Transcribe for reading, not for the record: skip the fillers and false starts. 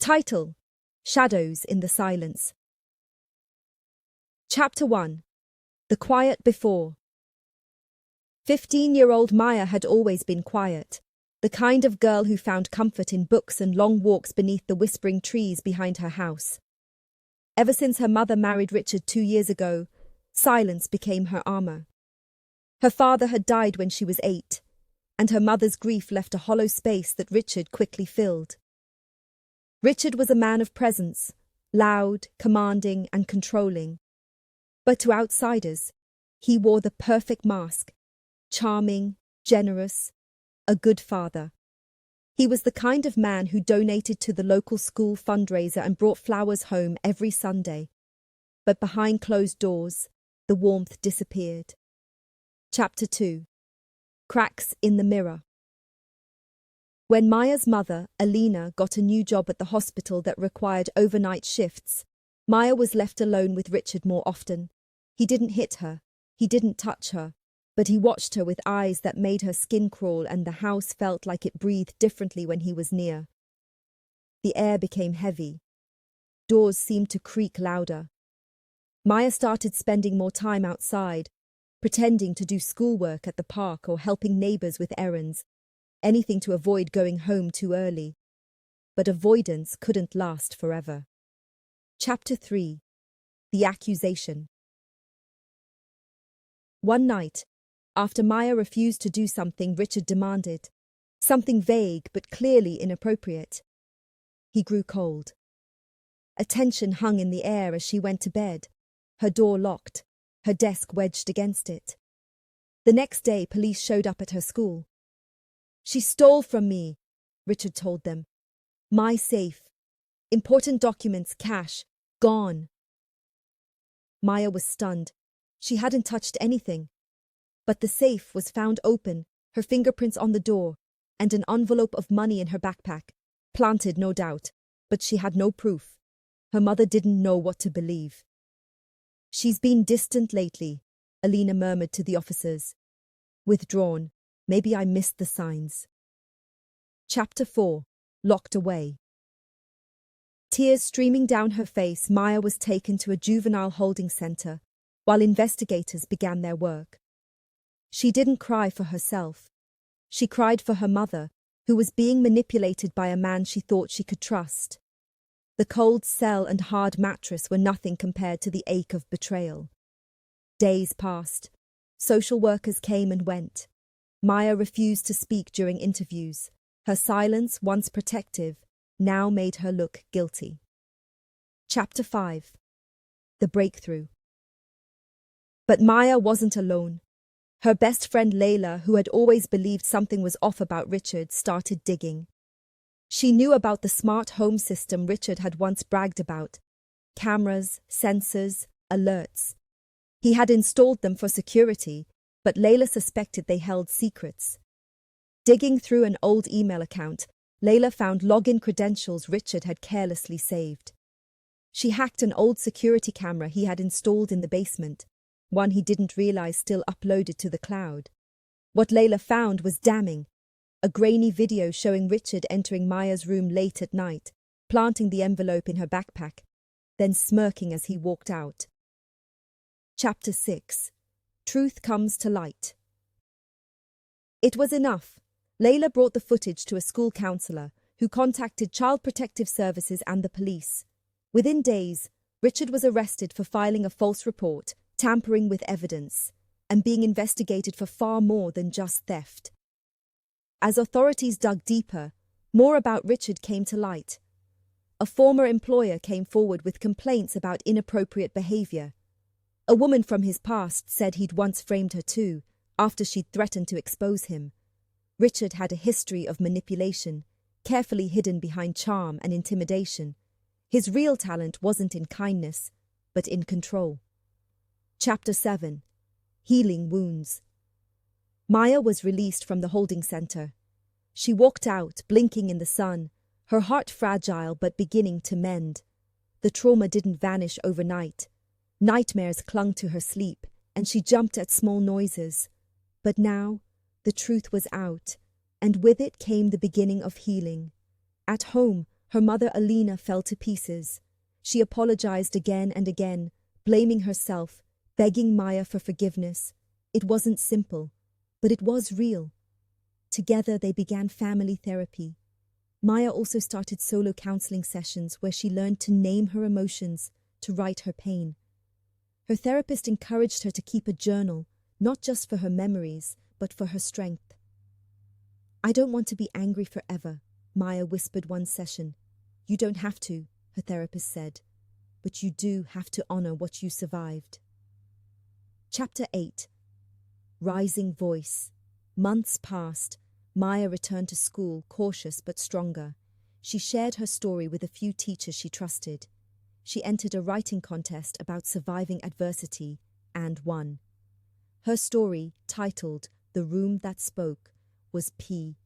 Title: Shadows in the Silence. Chapter 1. The Quiet Before. 15-year-old Maya had always been quiet, the kind of girl who found comfort in books and long walks beneath the whispering trees behind her house. Ever since her mother married Richard 2 years ago, silence became her armor. Her father had died when she was 8, and her mother's grief left a hollow space that Richard quickly filled. Richard was a man of presence, loud, commanding, and controlling. But to outsiders, he wore the perfect mask: charming, generous, a good father. He was the kind of man who donated to the local school fundraiser and brought flowers home every Sunday. But behind closed doors, the warmth disappeared. Chapter 2. Cracks in the Mirror. When Maya's mother, Alina, got a new job at the hospital that required overnight shifts, Maya was left alone with Richard more often. He didn't hit her, he didn't touch her, but he watched her with eyes that made her skin crawl, and the house felt like it breathed differently when he was near. The air became heavy. Doors seemed to creak louder. Maya started spending more time outside, pretending to do schoolwork at the park or helping neighbors with errands, anything to avoid going home too early. But avoidance couldn't last forever. Chapter 3. The Accusation. One night, after Maya refused to do something Richard demanded, something vague but clearly inappropriate, he grew cold. A tension hung in the air as she went to bed, her door locked, her desk wedged against it. The next day, police showed up at her school. "She stole from me," Richard told them. "My safe. Important documents, cash, gone." Maya was stunned. She hadn't touched anything. But the safe was found open, her fingerprints on the door, and an envelope of money in her backpack. Planted, no doubt, but she had no proof. Her mother didn't know what to believe. "She's been distant lately," Alina murmured to the officers. "Withdrawn. Maybe I missed the signs." Chapter 4. Locked Away. Tears streaming down her face, Maya was taken to a juvenile holding center, while investigators began their work. She didn't cry for herself. She cried for her mother, who was being manipulated by a man she thought she could trust. The cold cell and hard mattress were nothing compared to the ache of betrayal. Days passed. Social workers came and went. Maya refused to speak during interviews. Her silence, once protective, now made her look guilty. Chapter 5. The Breakthrough. But Maya wasn't alone. Her best friend Layla, who had always believed something was off about Richard, started digging. She knew about the smart home system Richard had once bragged about. Cameras, sensors, alerts. He had installed them for security, but Layla suspected they held secrets. Digging through an old email account, Layla found login credentials Richard had carelessly saved. She hacked an old security camera he had installed in the basement, one he didn't realize still uploaded to the cloud. What Layla found was damning. A grainy video showing Richard entering Maya's room late at night, planting the envelope in her backpack, then smirking as he walked out. Chapter 6. Truth Comes to Light. It was enough. Layla brought the footage to a school counselor, who contacted Child Protective Services and the police. Within days, Richard was arrested for filing a false report, tampering with evidence, and being investigated for far more than just theft. As authorities dug deeper, more about Richard came to light. A former employer came forward with complaints about inappropriate behavior. A woman from his past said he'd once framed her too, after she'd threatened to expose him. Richard had a history of manipulation, carefully hidden behind charm and intimidation. His real talent wasn't in kindness, but in control. Chapter 7. Healing Wounds. Maya was released from the holding center. She walked out, blinking in the sun, her heart fragile but beginning to mend. The trauma didn't vanish overnight. Nightmares clung to her sleep, and she jumped at small noises. But now, the truth was out, and with it came the beginning of healing. At home, Her mother Alina fell to pieces. She apologized again and again, blaming herself, begging Maya for forgiveness. It wasn't simple, but it was real. Together they began family therapy. Maya also started solo counseling sessions where she learned to name her emotions, to write her pain. Her therapist encouraged her to keep a journal, not just for her memories, but for her strength. "I don't want to be angry forever," Maya whispered one session. "You don't have to," her therapist said, "but you do have to honor what you survived." Chapter 8. Rising Voice. Months passed. Maya returned to school, cautious but stronger. She shared her story with a few teachers she trusted. She entered a writing contest about surviving adversity and won. Her story, titled "The Room That Spoke," was P.